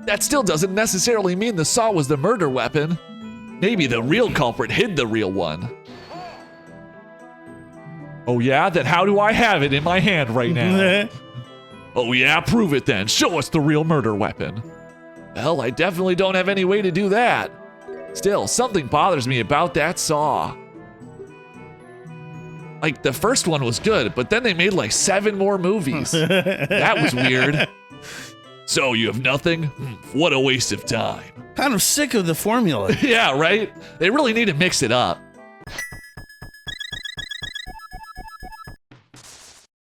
That still doesn't necessarily mean the saw was the murder weapon. Maybe the real culprit hid the real one. Oh yeah? Then how do I have it in my hand right now? Oh yeah? Prove it then. Show us the real murder weapon. Well, I definitely don't have any way to do that. Still, something bothers me about that saw. Like, the first one was good, but then they made like 7 more movies. That was weird. So, you have nothing? What a waste of time. Kind of sick of the formula. Yeah, right? They really need to mix it up.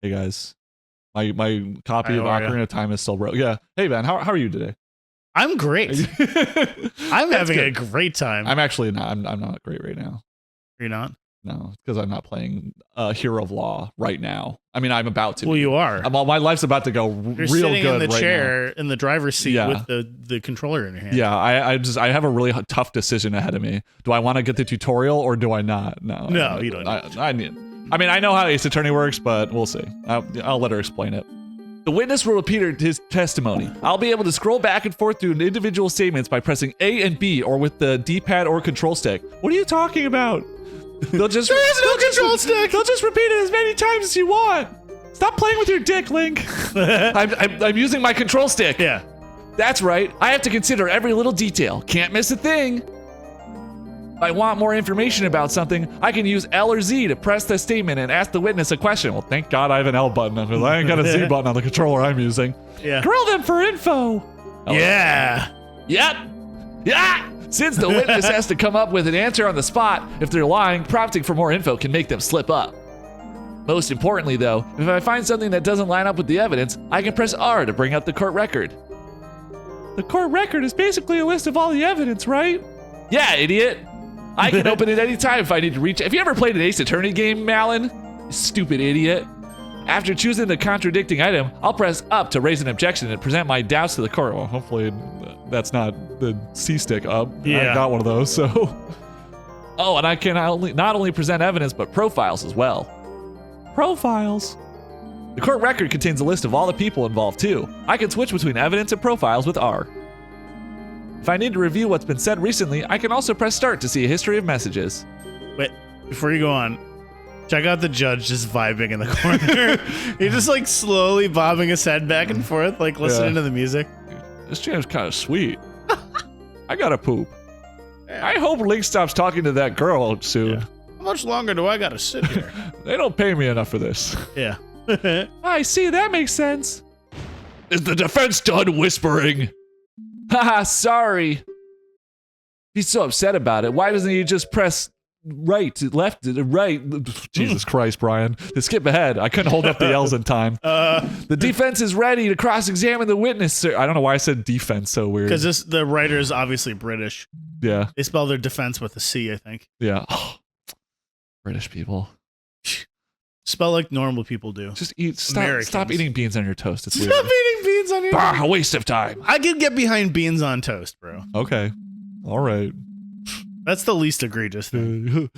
Hey guys, my copy of Ocarina of Time is still broke. Yeah. Hey man, how are you today? I'm great. I'm having a great time. I'm actually not. I'm not great right now. You're not? No, because I'm not playing Hero of Law right now. I mean, I'm about to. Well, you are. My life's about to go You're real sitting good in the right chair now. in the driver's seat with the controller in your hand. Yeah, I have a really tough decision ahead of me. Do I want to get the tutorial or do I not? No, you don't. I mean, I know how Ace Attorney works, but we'll see. I'll let her explain it. The witness will repeat his testimony. I'll be able to scroll back and forth through individual statements by pressing A and B or with the D-pad or control stick. What are you talking about? There is no control stick. They'll just repeat it as many times as you want. Stop playing with your dick, Link. I'm using my control stick. Yeah. That's right. I have to consider every little detail. Can't miss a thing. If I want more information about something, I can use L or Z to press the statement and ask the witness a question. Well, thank God I have an L button because I ain't got a Z button on the controller I'm using. Yeah. Grill them for info. Yeah. Yep. Yeah. Since the witness has to come up with an answer on the spot, if they're lying, prompting for more info can make them slip up. Most importantly, though, if I find something that doesn't line up with the evidence, I can press R to bring up the court record. The court record is basically a list of all the evidence, right? Yeah, idiot. I can open it anytime if I need to reach it. Have you ever played an Ace Attorney game, Malin? You stupid idiot. After choosing the contradicting item, I'll press up to raise an objection and present my doubts to the court. Well, hopefully that's not the C stick up. Yeah. I got one of those, so. Oh, and I can not only present evidence, but profiles as well. Profiles? The court record contains a list of all the people involved, too. I can switch between evidence and profiles with R. If I need to review what's been said recently, I can also press start to see a history of messages. Wait, before you go on, check out the judge just vibing in the corner. He's just like slowly bobbing his head back and forth, like listening to the music. This jam's kind of sweet. I gotta poop. I hope Link stops talking to that girl soon. Yeah. How much longer do I gotta sit here? They don't pay me enough for this. Yeah. I see, that makes sense. Is the defense done whispering? Haha, sorry. He's so upset about it. Why doesn't he just press right, left, right? Jesus Christ, Brian. To skip ahead, I couldn't hold up the L's in time. The defense is ready to cross-examine the witness, sir. I don't know why I said defense so weird. Because the writer is obviously British. Yeah. They spell their defense with a C, I think. Yeah. British people. Spell like normal people do. Just eat. Stop eating beans on your toast. It's weird. Stop eating beans on your toast. A waste of time. I can get behind beans on toast, bro. Okay. All right. That's the least egregious thing.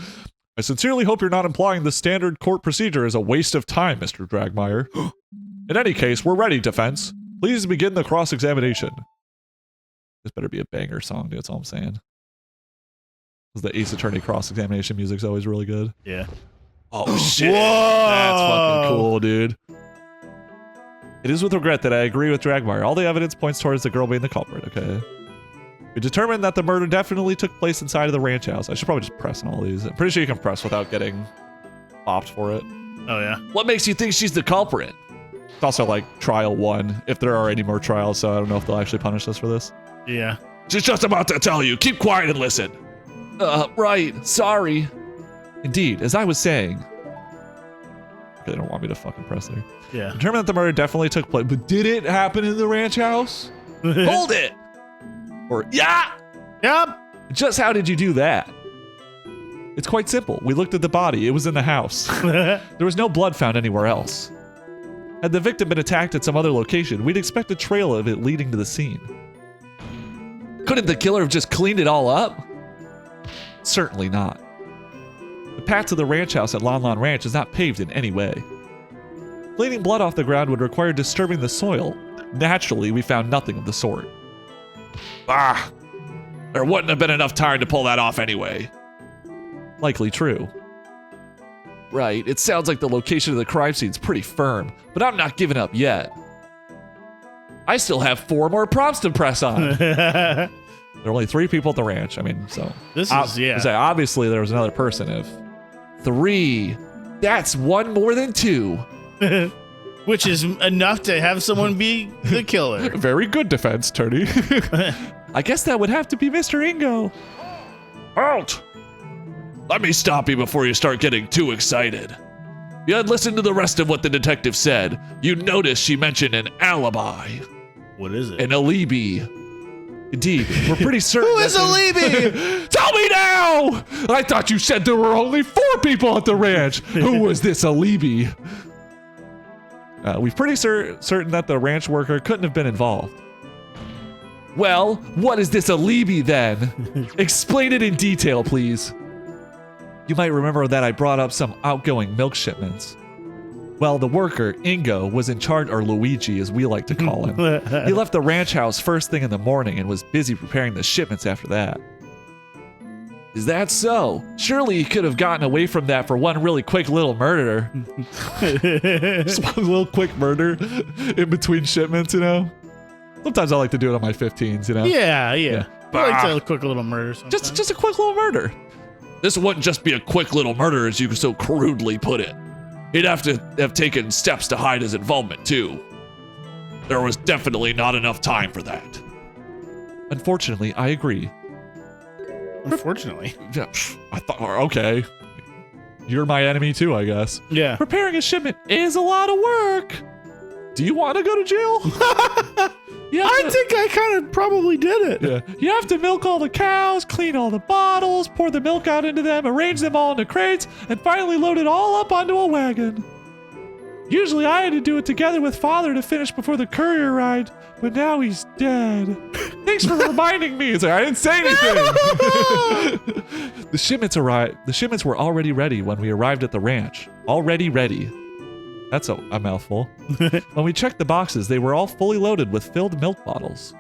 I sincerely hope you're not implying the standard court procedure is a waste of time, Mr. Dragmire. In any case, we're ready, defense. Please begin the cross-examination. This better be a banger song, dude. That's all I'm saying. Because the Ace Attorney cross-examination music's always really good. Yeah. Oh, shit. Whoa. That's fucking cool, dude. It is with regret that I agree with Dragmire. All the evidence points towards the girl being the culprit, okay? We determined that the murder definitely took place inside of the ranch house. I should probably just press on all these. I'm pretty sure you can press without getting bopped for it. Oh, yeah. What makes you think she's the culprit? It's also like trial 1, if there are any more trials, so I don't know if they'll actually punish us for this. Yeah. She's just about to tell you. Keep quiet and listen. Right. Sorry. Indeed, as I was saying. They don't want me to fucking press there. Yeah. Determined that the murder definitely took place, but did it happen in the ranch house? Hold it! Or, yeah! Yep. Just how did you do that? It's quite simple. We looked at the body. It was in the house. There was no blood found anywhere else. Had the victim been attacked at some other location, we'd expect a trail of it leading to the scene. Couldn't the killer have just cleaned it all up? Certainly not. The path to the ranch house at Lon Lon Ranch is not paved in any way. Cleaning blood off the ground would require disturbing the soil. Naturally, we found nothing of the sort. There wouldn't have been enough time to pull that off anyway. Likely true. Right, it sounds like the location of the crime scene's pretty firm, but I'm not giving up yet. I still have 4 more prompts to press on. There are only 3 people at the ranch. I mean, so this is, yeah. Obviously, there was another person. If 3, that's 1 more than 2. Which is enough to have someone be the killer. Very good defense, Tony. I guess that would have to be Mr. Ingo. Halt! Let me stop you before you start getting too excited. If you had listened to the rest of what the detective said, you'd notice she mentioned an alibi. What is it? An alibi. Indeed, we're pretty certain. Who is alibi? Tell me now! I thought you said there were only 4 people at the ranch. Who was this alibi? We're pretty certain that the ranch worker couldn't have been involved. Well, what is this alibi then? Explain it in detail, please. You might remember that I brought up some outgoing milk shipments. Well, the worker, Ingo, was in charge, or Luigi as we like to call him. He left the ranch house first thing in the morning and was busy preparing the shipments after that. Is that so? Surely he could have gotten away from that for one really quick little murder. Just one little quick murder in between shipments, you know? Sometimes I like to do it on my 15s, you know? Yeah. I like to have a quick little murder sometimes. Just a quick little murder. This wouldn't just be a quick little murder, as you so crudely put it. He'd have to have taken steps to hide his involvement, too. There was definitely not enough time for that. Unfortunately, I agree. Unfortunately. Yeah, I thought, okay. You're my enemy, too, I guess. Yeah. Preparing a shipment is a lot of work. Do you want to go to jail? I think I kind of probably did it. Yeah. You have to milk all the cows, clean all the bottles, pour the milk out into them, arrange them all into crates, and finally load it all up onto a wagon. Usually I had to do it together with Father to finish before the courier arrived, but now he's dead. Thanks for reminding me. It's like, I didn't say anything. The shipments arrived. The shipments were already ready when we arrived at the ranch. Already ready. That's a mouthful. When we checked the boxes, they were all fully loaded with filled milk bottles.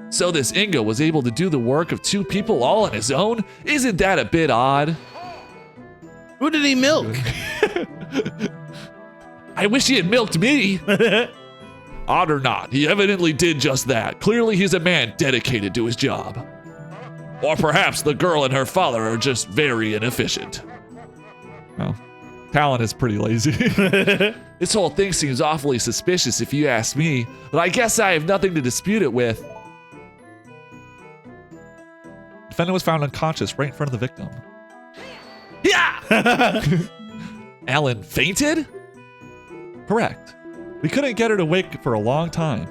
So this Ingo was able to do the work of 2 people all on his own? Isn't that a bit odd? Who did he milk? I wish he had milked me. Odd or not, he evidently did just that. Clearly he's a man dedicated to his job. Or perhaps the girl and her father are just very inefficient. Well, Talon is pretty lazy. This whole thing seems awfully suspicious if you ask me, but I guess I have nothing to dispute it with. Defendant was found unconscious right in front of the victim. Yeah! Alan fainted? Correct. We couldn't get her to wake for a long time.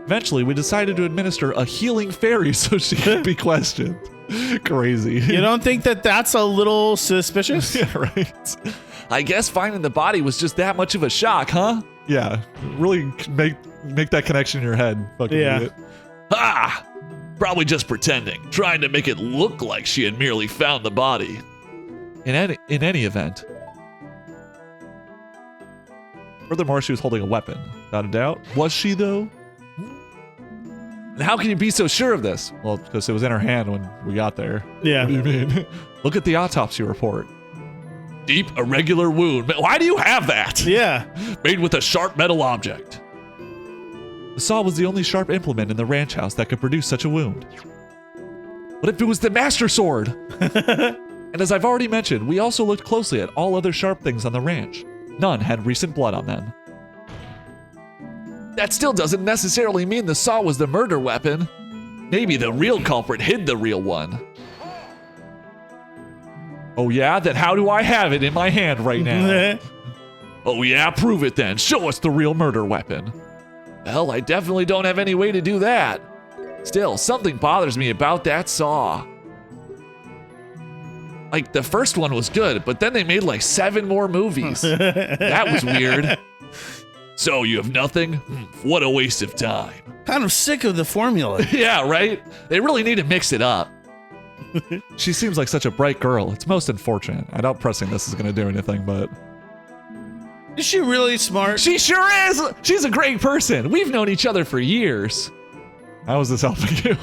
Eventually, we decided to administer a healing fairy so she could be questioned. Crazy. You don't think that that's a little suspicious? Yeah, right. I guess finding the body was just that much of a shock, huh? Yeah, really make that connection in your head. Fucking idiot. Ah! Probably just pretending, trying to make it look like she had merely found the body. In any event. Furthermore, she was holding a weapon. Without a doubt. Was she, though? And how can you be so sure of this? Well, because it was in her hand when we got there. Yeah. What do you mean? Look at the autopsy report. Deep, irregular wound. Why do you have that? Yeah. Made with a sharp metal object. The saw was the only sharp implement in the ranch house that could produce such a wound. What if it was the Master Sword? And as I've already mentioned, we also looked closely at all other sharp things on the ranch. None had recent blood on them. That still doesn't necessarily mean the saw was the murder weapon. Maybe the real culprit hid the real one. Oh yeah? Then how do I have it in my hand right now? Oh yeah? Prove it then. Show us the real murder weapon. Well, I definitely don't have any way to do that. Still, something bothers me about that saw. Like, the first one was good, but then they made like 7 more movies. That was weird. So, you have nothing? What a waste of time. Kind of sick of the formula. Yeah, right? They really need to mix it up. She seems like such a bright girl. It's most unfortunate. I doubt pressing this is going to do anything, but... Is she really smart? She sure is! She's a great person. We've known each other for years. How is this helping you?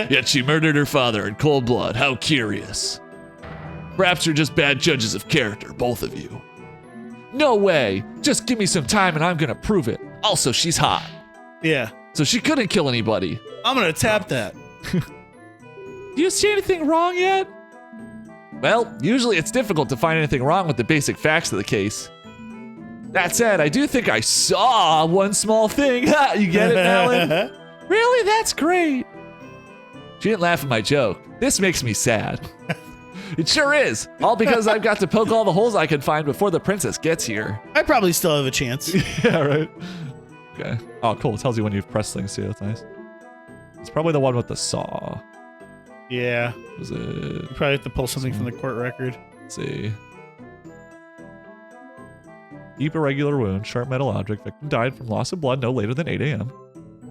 Yet she murdered her father in cold blood. How curious. Perhaps you're just bad judges of character, both of you. No way. Just give me some time and I'm gonna prove it. Also, she's hot. Yeah. So she couldn't kill anybody. I'm gonna tap that. Do you see anything wrong yet? Well, usually it's difficult to find anything wrong with the basic facts of the case. That said, I do think I saw one small thing. You get it, Alan? Really? That's great. She didn't laugh at my joke. This makes me sad. It sure is. All because I've got to poke all the holes I can find before the princess gets here. I probably still have a chance. Yeah, right. Okay. Oh, cool. It tells you when you've pressed things too. That's nice. It's probably the one with the saw. Yeah. Was it? You probably have to pull something from the court record. Let's see. Deep irregular wound, sharp metal object. Victim died from loss of blood no later than 8 a.m.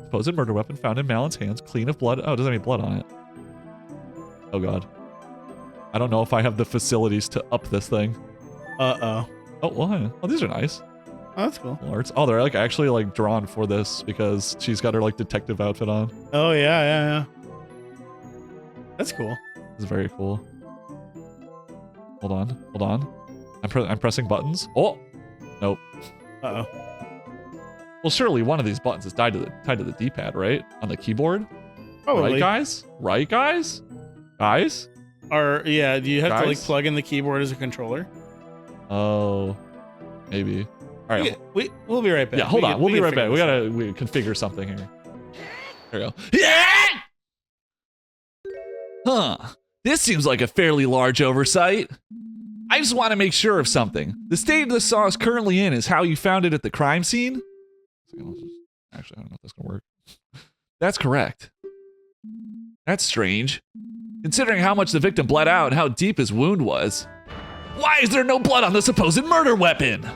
Supposed murder weapon found in Malon's hands, clean of blood. Oh, it doesn't have any blood on it. Oh god. I don't know if I have the facilities to up this thing. Uh-oh. Oh, what? Oh, these are nice. Oh, that's cool. Arts. Oh, they're like actually like drawn for this because she's got her like detective outfit on. Oh, yeah. That's cool. This is very cool. Hold on. I'm pressing buttons. Oh, nope. Uh-oh. Well, surely one of these buttons is tied to the D-pad, right? On the keyboard. Probably. Right, guys? Right, guys? Guys? Or, yeah, do you have to, like, Guys? plug in the keyboard as a controller? Oh, maybe. All right. We'll be right back. Yeah, hold on. We'll be right figure back. this out. We configure something here. There we go. Yeah! Huh. This seems like a fairly large oversight. I just want to make sure of something. The state the saw is currently in is how you found it at the crime scene? Actually, I don't know if that's going to work. That's correct. That's strange. Considering how much the victim bled out and how deep his wound was. Why is there no blood on the supposed murder weapon?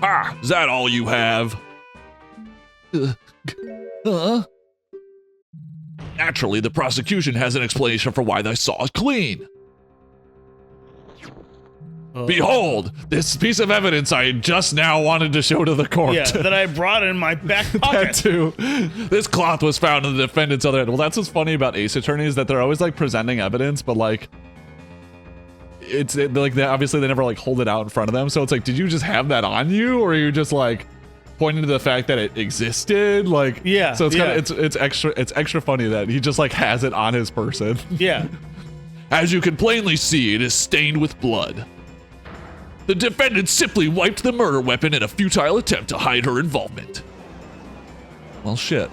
Ah, is that all you have? Naturally, the prosecution has an explanation for why the saw is clean. Behold, this piece of evidence I just now wanted to show to the court. Yeah, that I brought in my back That pocket. too. This cloth was found in the defendant's other hand. Well, that's what's funny about Ace Attorneys, that they're always like presenting evidence, but like, like obviously they never like hold it out in front of them. So it's like, did you just have that on you, or are you just like pointing to the fact that it existed? Like, yeah. So it's kind of it's extra funny that he just like has it on his person. Yeah. As you can plainly see, it is stained with blood. The defendant simply wiped the murder weapon in a futile attempt to hide her involvement. Well, shit.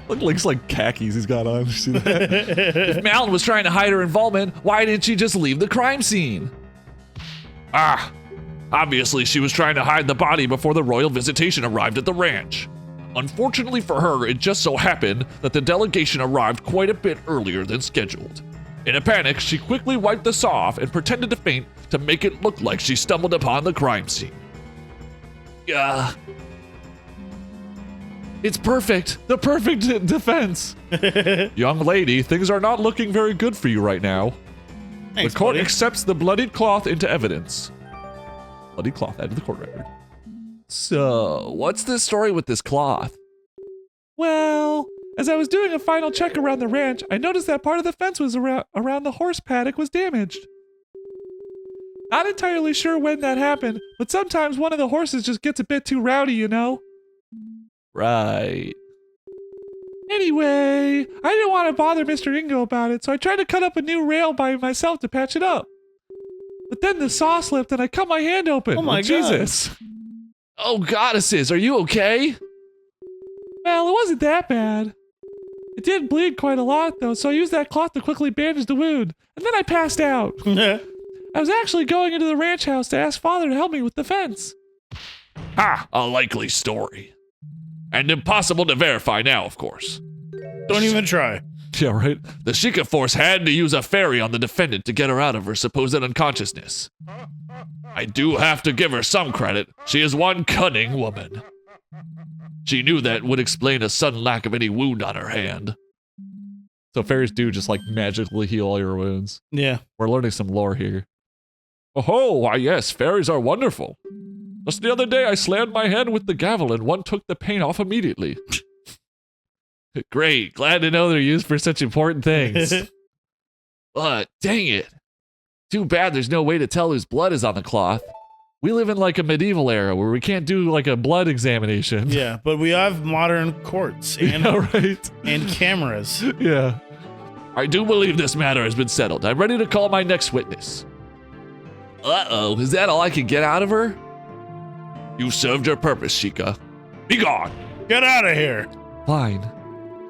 Look, looks like khakis he's got on. You see that? If Malin was trying to hide her involvement, why didn't she just leave the crime scene? Ah, obviously she was trying to hide the body before the royal visitation arrived at the ranch. Unfortunately for her, it just so happened that the delegation arrived quite a bit earlier than scheduled. In a panic, she quickly wiped the saw off and pretended to faint to make it look like she stumbled upon the crime scene. It's perfect. The perfect defense. Young lady, things are not looking very good for you right now. Thanks, The court buddy. accepts the bloodied cloth into evidence. Bloodied cloth added to the court record. So, what's the story with this cloth? Well, as I was doing a final check around the ranch, I noticed that part of the fence was around the horse paddock was damaged. Not entirely sure when that happened, but sometimes one of the horses just gets a bit too rowdy, you know? Right. Anyway, I didn't want to bother Mr. Ingo about it, so I tried to cut up a new rail by myself to patch it up. But then the saw slipped and I cut my hand open. Oh my God. Jesus. Oh, goddesses, are you okay? Well, it wasn't that bad. It did bleed quite a lot, though, so I used that cloth to quickly bandage the wound, and then I passed out. I was actually going into the ranch house to ask Father to help me with the fence. Ah, a likely story. And impossible to verify now, of course. Don't even try. Yeah, right? The Sheikah force had to use a fairy on the defendant to get her out of her supposed unconsciousness. I do have to give her some credit. She is one cunning woman. She knew that would explain a sudden lack of any wound on her hand. So fairies do just like magically heal all your wounds. Yeah. We're learning some lore here. Oh, why yes, fairies are wonderful. Just the other day, I slammed my head with the gavel and one took the paint off immediately. Great. Glad to know they're used for such important things. But, dang it. Too bad there's no way to tell whose blood is on the cloth. We live in like a medieval era where we can't do like a blood examination. Yeah, but we have modern courts and, right. and cameras. Yeah. I do believe this matter has been settled. I'm ready to call my next witness. Uh-oh, is that all I can get out of her? You served your purpose, Sheikah. Be gone. Get out of here. Fine.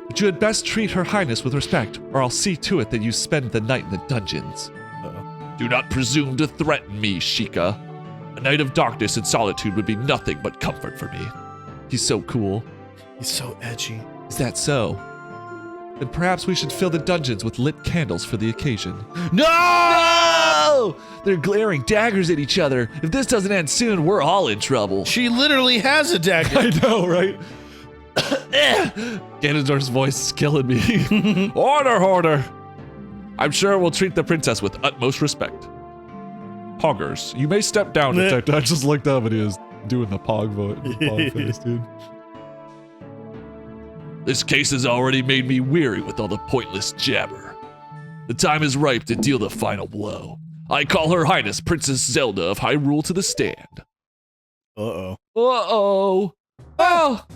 But you had best treat Her Highness with respect, or I'll see to it that you spend the night in the dungeons. Do not presume to threaten me, Sheikah. A night of darkness and solitude would be nothing but comfort for me. He's so cool. He's so edgy. Is that so? Then perhaps we should fill the dungeons with lit candles for the occasion. No! They're glaring daggers at each other. If this doesn't end soon, we're all in trouble. She literally has a dagger. I know, right? Ganondorf's voice is killing me. Order! I'm sure we'll treat the princess with utmost respect. Poggers, you may step down, detective. I just looked up and he was doing the pog vote. Pog face, dude. This case has already made me weary with all the pointless jabber. The time is ripe to deal the final blow. I call Her Highness Princess Zelda of Hyrule to the stand. Uh-oh. Uh-oh. Oh!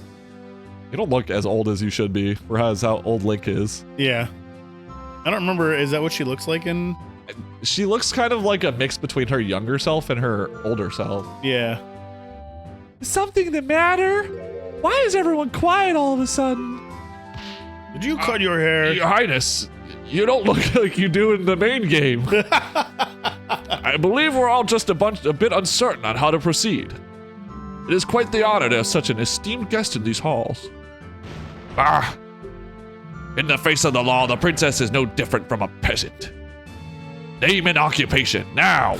You don't look as old as you should be, or as how old Link is. Yeah. I don't remember, is that what she looks like in? She looks kind of like a mix between her younger self and her older self. Yeah. Is something the matter? Why is everyone quiet all of a sudden? Did you cut your hair? Your Highness, you don't look like you do in the main game. I believe we're all just a bit uncertain on how to proceed. It is quite the honor to have such an esteemed guest in these halls. Ah! In the face of the law, the princess is no different from a peasant. Name and occupation, now!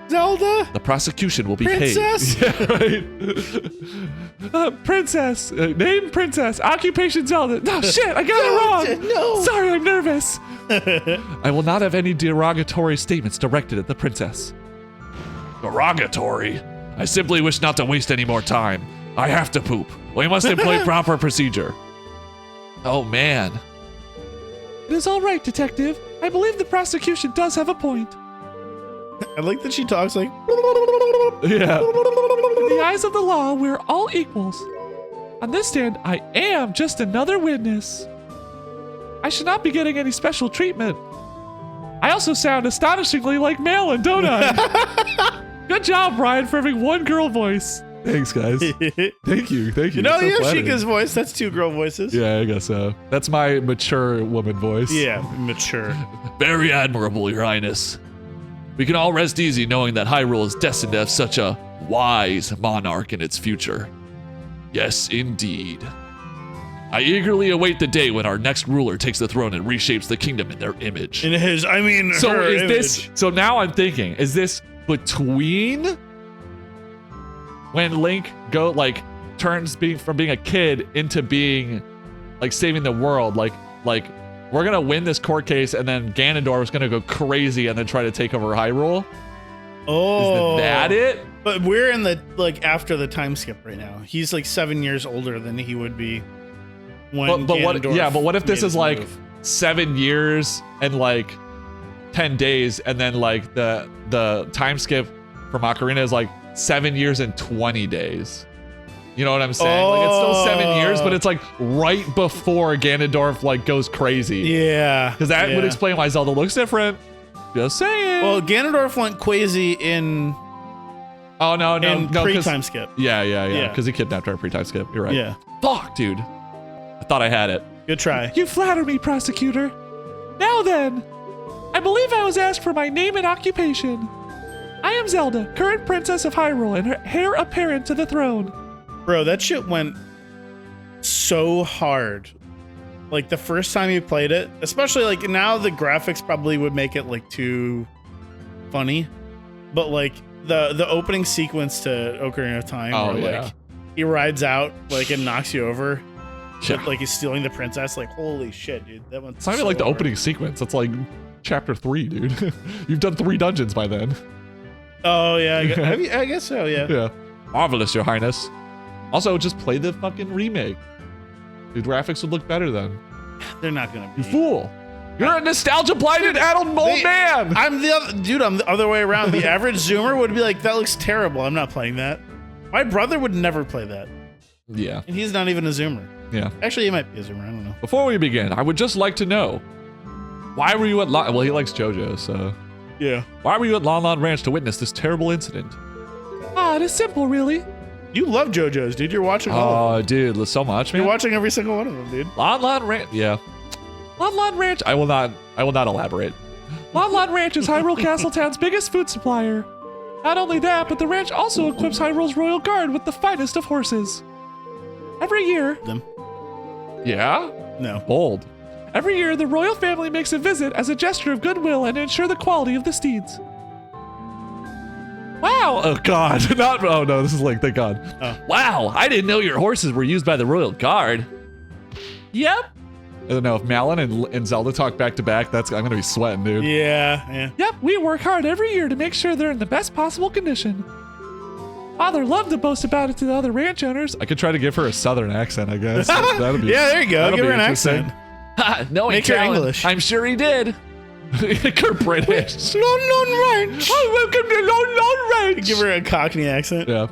Zelda? The prosecution will be Princess? paid. Yeah, right. Princess. Name Princess. Occupation Zelda. No, shit, I got it wrong. No. Sorry, I'm nervous. I will not have any derogatory statements directed at the princess. Derogatory? I simply wish not to waste any more time. I have to poop. We must employ proper procedure. Oh, man. It is all right, detective. I believe the prosecution does have a point. I like that she talks like... Yeah. In the eyes of the law, we're all equals. On this stand, I am just another witness. I should not be getting any special treatment. I also sound astonishingly like Malin, don't I? Good job, Brian, for having one girl voice. Thanks, guys. Thank you. You know, you have Sheikah's voice. That's two girl voices. Yeah, I guess so. That's my mature woman voice. Yeah, mature. Very admirable, Your Highness. We can all rest easy knowing that Hyrule is destined to have such a wise monarch in its future. Yes, indeed. I eagerly await the day when our next ruler takes the throne and reshapes the kingdom in their image. In his, I mean, so her is image. this? So now I'm thinking, is this between when Link turns from being a kid into being like saving the world, like we're gonna win this court case and then Ganondorf is gonna go crazy and then try to take over Hyrule? Oh, is that it? But we're in the after the time skip right now. He's like 7 years older than he would be when but what? Ganondorf Yeah, but what if this made is his like move. 7 years and like 10 days, and then like the time skip from Ocarina is like 7 years and 20 days? You know what I'm saying? Like, it's still 7 years, but it's like right before Ganondorf like goes crazy. Yeah. Because that would explain why Zelda looks different. Just saying. Well, Ganondorf went crazy in pre-time skip. Yeah. Because he kidnapped her in pre-time skip. You're right. Yeah. Fuck, dude. I thought I had it. Good try. You flatter me, prosecutor. Now then, I believe I was asked for my name and occupation. I am Zelda, current princess of Hyrule, and her heir apparent to the throne. Bro, that shit went so hard. Like the first time you played it, especially like now the graphics probably would make it like too funny. But like the opening sequence to Ocarina of Time where like he rides out like and knocks you over. Yeah. Like he's stealing the princess, like holy shit, dude. That one's It's not even like the opening sequence. It's like chapter 3, dude. You've done 3 dungeons by then. Oh yeah, I guess so. Yeah. Yeah. Marvelous, Your Highness. Also, just play the fucking remake. The graphics would look better then. They're not gonna be. You fool! You're a nostalgia-blinded adult old man! I'm the other way around. The average Zoomer would be like, that looks terrible. I'm not playing that. My brother would never play that. Yeah. And he's not even a Zoomer. Yeah. Actually, he might be a Zoomer. I don't know. Before we begin, I would just like to know, why were you at well, he likes JoJo, so. Yeah. Why were you at Lon Lon Ranch to witness this terrible incident? It is simple, really. You love JoJo's, dude. You're watching all of them. Oh, dude, so much, man. You're watching every single one of them, dude. Lon Lon Ranch, yeah. Lon Lon Ranch, I will not elaborate. Lon Lon Ranch is Hyrule Castletown's biggest food supplier. Not only that, but the ranch also equips Hyrule's royal guard with the finest of horses. Every year, Them. Yeah? No. Bold. every year, the royal family makes a visit as a gesture of goodwill and to ensure the quality of the steeds. Wow. Oh, God. Not, oh, no, this is Link, thank God. Oh. Wow, I didn't know your horses were used by the royal guard. Yep. I don't know, if Malin and Zelda talk back to back, I'm going to be sweating, dude. Yeah. Yep, we work hard every year to make sure they're in the best possible condition. Father loved to boast about it to the other ranch owners. I could try to give her a southern accent, I guess. That'd be, Yeah, there you go. that'll Give be her an interesting. accent. Ha, no, Make her Italian. English. I'm sure he did. You're British. Lon Lon Ranch. Oh, welcome to Lon Lon Ranch. Give her a Cockney accent. Yeah.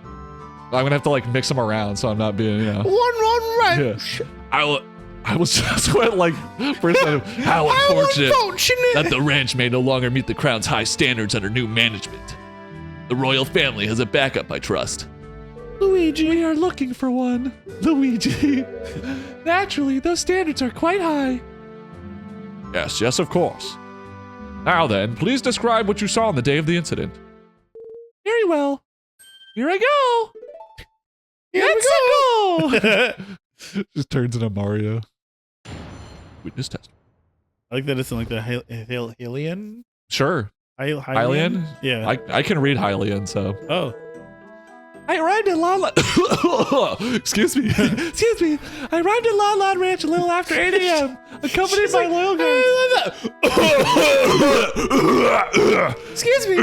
I'm going to have to, like, mix them around so I'm not being, Lon Lon Ranch. Yeah. I was just went like, for a second, how unfortunate that the ranch may no longer meet the crown's high standards under new management. The royal family has a backup, I trust. Luigi, we are looking for one. Luigi. Naturally, those standards are quite high. Yes, of course. Now then, please describe what you saw on the day of the incident. Very well. Here I go. Here we go. Just turns into Mario. Witness test. I like that it's in like the Hylian? Sure. Hylian? Yeah. I can read Hylian, so. Oh. I arrived at Excuse me. Excuse me. I arrived at Lon Lon Ranch a little after 8 a.m. accompanied by loyal guards. Excuse me.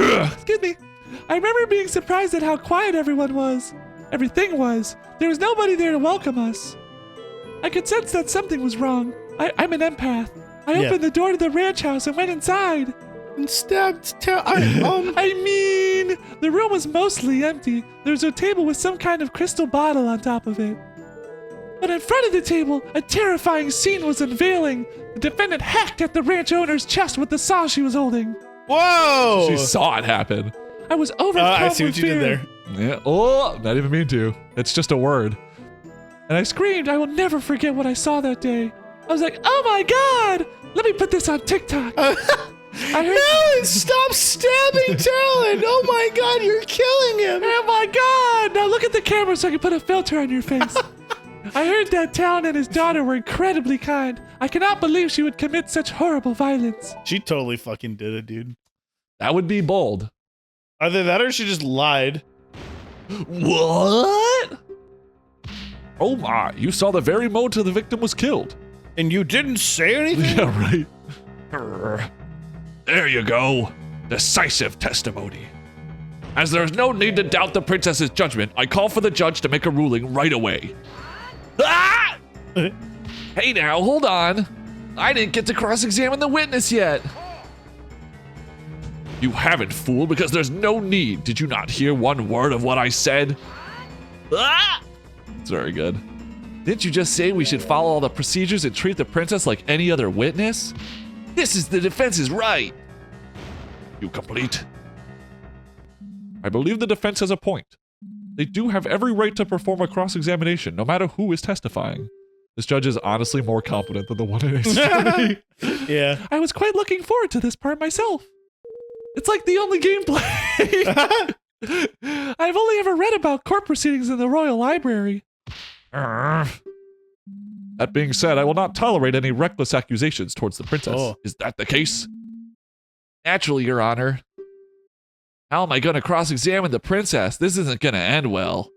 I remember being surprised at how quiet everyone was. Everything was. There was nobody there to welcome us. I could sense that something was wrong. I'm an empath. I opened the door to the ranch house and went inside. And stabbed. I mean, the room was mostly empty. There was a table with some kind of crystal bottle on top of it. But in front of the table, a terrifying scene was unveiling. The defendant hacked at the ranch owner's chest with the saw she was holding. Whoa! She saw it happen. I was overcome I see with what you did fear. there. Yeah. Oh, not even mean to. It's just a word. And I screamed. I will never forget what I saw that day. I was like, oh my God! Let me put this on TikTok. I heard, No, stop stabbing Talon! Oh my God, you're killing him! oh my God! Now look at the camera so I can put a filter on your face. I heard that Talon and his daughter were incredibly kind. I cannot believe she would commit such horrible violence. She totally fucking did it, dude. That would be bold. Either that or she just lied. What? Oh my, you saw the very moment the victim was killed. And you didn't say anything? Yeah, right. There you go. Decisive testimony. As there is no need to doubt the princess's judgment, I call for the judge to make a ruling right away. Ah! Hey now, hold on. I didn't get to cross-examine the witness yet. You haven't, fool, because there's no need. Did you not hear one word of what I said? Ah! It's very good. Didn't you just say we should follow all the procedures and treat the princess like any other witness? This is the defense's right. You complete? I believe the defense has a point. They do have every right to perform a cross-examination, no matter who is testifying. This judge is honestly more competent than the one in Ace Attorney. Yeah. I was quite looking forward to this part myself. It's like the only gameplay. I've only ever read about court proceedings in the Royal Library. That being said, I will not tolerate any reckless accusations towards the princess. Oh. Is that the case? Naturally, Your Honor. How am I going to cross-examine the princess? This isn't going to end well.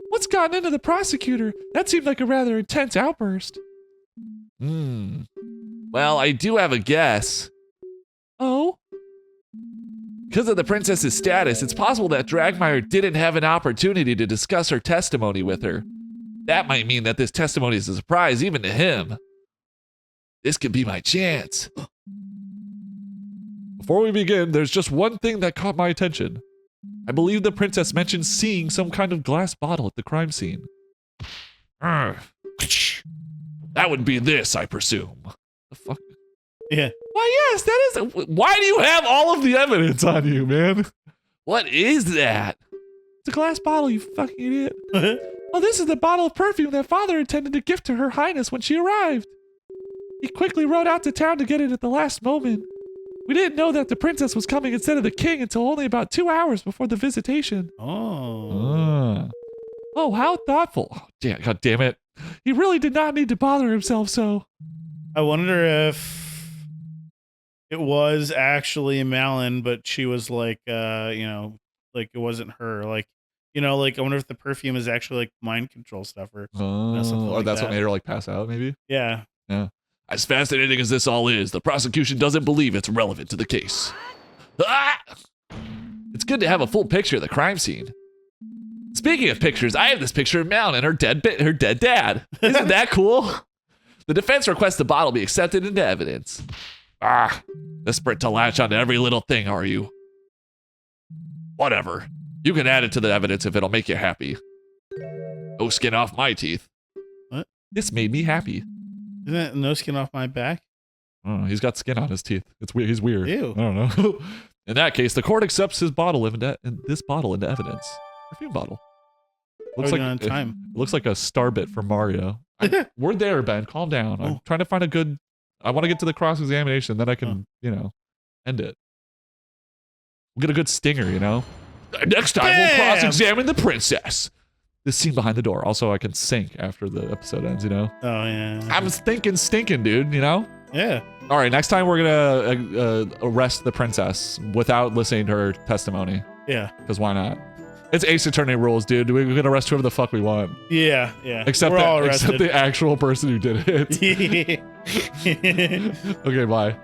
What's gotten into the prosecutor? That seemed like a rather intense outburst. Well, I do have a guess. Oh? Because of the princess's status, it's possible that Dragmire didn't have an opportunity to discuss her testimony with her. That might mean that this testimony is a surprise even to him. This could be my chance. Before we begin, there's just one thing that caught my attention. I believe the princess mentioned seeing some kind of glass bottle at the crime scene. That would be this, I presume. The fuck? Yeah. Why, yes, that is. Why do you have all of the evidence on you, man? What is that? It's a glass bottle, you fucking idiot. Oh, this is the bottle of perfume that father intended to gift to her highness when she arrived. He quickly rode out to town to get it at the last moment. We didn't know that the princess was coming instead of the king until only about 2 hours before the visitation. Oh. Oh, how thoughtful. Oh, God damn it. He really did not need to bother himself so. I wonder if it was actually Malin, but she was like, like it wasn't her. Like, like I wonder if the perfume is actually like mind control stuff or something or like that's that. what made her like pass out, maybe? Yeah. Yeah. As fascinating as this all is, the prosecution doesn't believe it's relevant to the case. Ah! It's good to have a full picture of the crime scene. Speaking of pictures, I have this picture of Malin and her dead dad. Isn't that cool? The defense requests the bottle be accepted into evidence. Desperate to latch onto every little thing, are you? Whatever. You can add it to the evidence if it'll make you happy. No skin off my teeth. What? This made me happy. Isn't it no skin off my back? Oh, he's got skin on his teeth. It's weird. He's weird. Ew. I don't know. In that case, the court accepts this bottle into evidence. Perfume bottle. Looks like on time. It looks like a star bit from Mario. We're there, Ben. Calm down. I'm trying to find a good. I want to get to the cross examination, then I can, end it. We'll get a good stinger, Next time we'll cross-examine the princess. This scene behind the door. Also, I can sink after the episode ends. Oh yeah. I'm stinking, dude. Yeah. All right. Next time we're gonna arrest the princess without listening to her testimony. Yeah. Because why not? It's Ace Attorney rules, dude. We can arrest whoever the fuck we want. Yeah. Except We're all arrested. except the actual person who did it. Okay, bye.